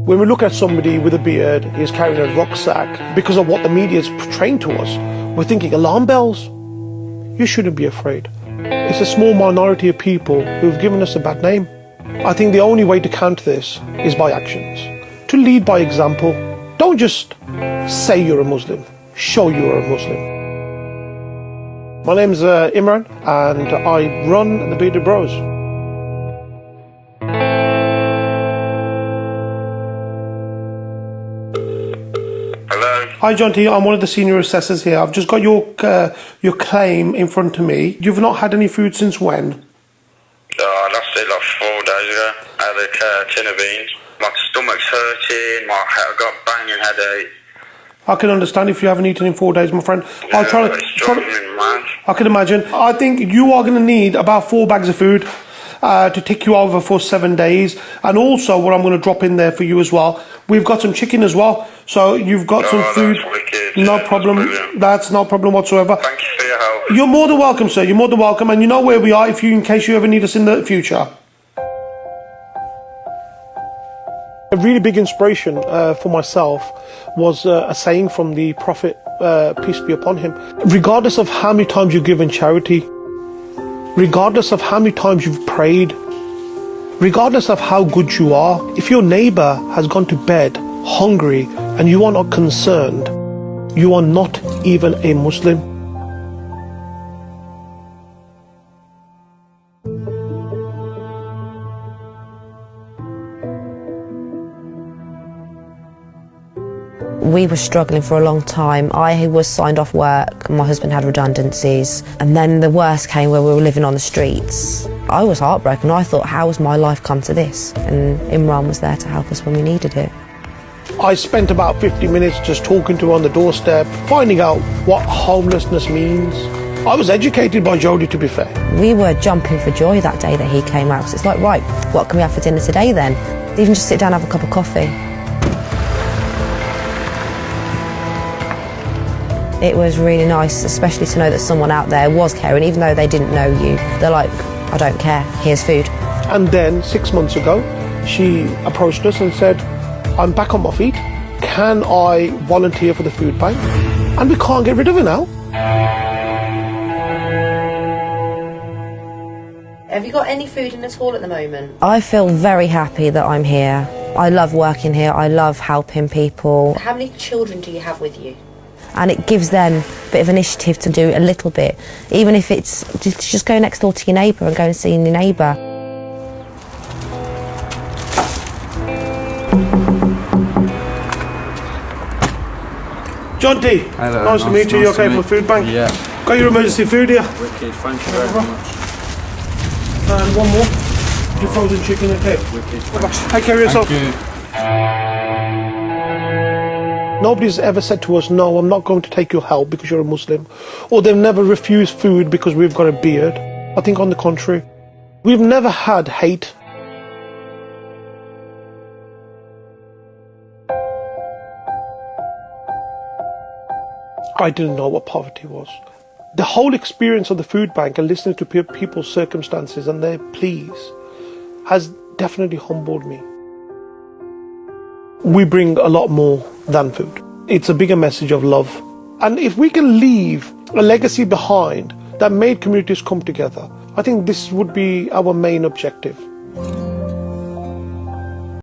When we look at somebody with a beard, he's carrying a rucksack, because of what the media is portraying to us, we're thinking alarm bells. You shouldn't be afraid. It's a small minority of people who've given us a bad name. I think the only way to counter this is by actions. To lead by example. Don't just say you're a Muslim, show you're a Muslim. My name's Imran, and I run the Bearded Broz. Hello. Hi John T, I'm one of the senior assessors here. I've just got your claim in front of me. You've not had any food since when? I lost it like 4 days ago. I had a tin of beans. My stomach's hurting, I've got banging headache. I can understand if you haven't eaten in 4 days, my friend. Yeah, it's struggling, man. I can imagine. I think you are going to need about 4 bags of food to take you over for 7 days. And also, what I'm going to drop in there for you as well, we've got some chicken as well. So you've got some food. That's wicked. No problem. That's no problem whatsoever. Thank you for your help. You're more than welcome, sir. You're more than welcome. And you know where we are in case you ever need us in the future. A really big inspiration for myself was a saying from the Prophet, peace be upon him. Regardless of how many times you give in charity, regardless of how many times you've prayed, regardless of how good you are, if your neighbor has gone to bed hungry and you are not concerned, you are not even a Muslim. We were struggling for a long time. I was signed off work, my husband had redundancies, and then the worst came where we were living on the streets. I was heartbroken. I thought, how has my life come to this? And Imran was there to help us when we needed it. I spent about 50 minutes just talking to her on the doorstep, finding out what homelessness means. I was educated by Jody, to be fair. We were jumping for joy that day that he came out. So it's like, right, what can we have for dinner today then? Even just sit down and have a cup of coffee. It was really nice, especially to know that someone out there was caring, even though they didn't know you. They're like, I don't care, here's food. And then 6 months ago, she approached us and said, I'm back on my feet. Can I volunteer for the food bank? And we can't get rid of her now. Have you got any food in at all at the moment? I feel very happy that I'm here. I love working here, I love helping people. How many children do you have with you? And it gives them a bit of initiative to do a little bit, even if it's just go next door to your neighbour and go and see your neighbour. John T, hello, nice to meet you. You okay for the food bank? Yeah. Got your emergency food here? Wicked, thank you very much. And one more. Your frozen chicken, okay? Wicked, take care of yourself. Thank you. Nobody's ever said to us, no, I'm not going to take your help because you're a Muslim. Or they've never refused food because we've got a beard. I think on the contrary. We've never had hate. I didn't know what poverty was. The whole experience of the food bank and listening to people's circumstances and their pleas has definitely humbled me. We bring a lot more than food. It's a bigger message of love. And if we can leave a legacy behind that made communities come together, I think this would be our main objective.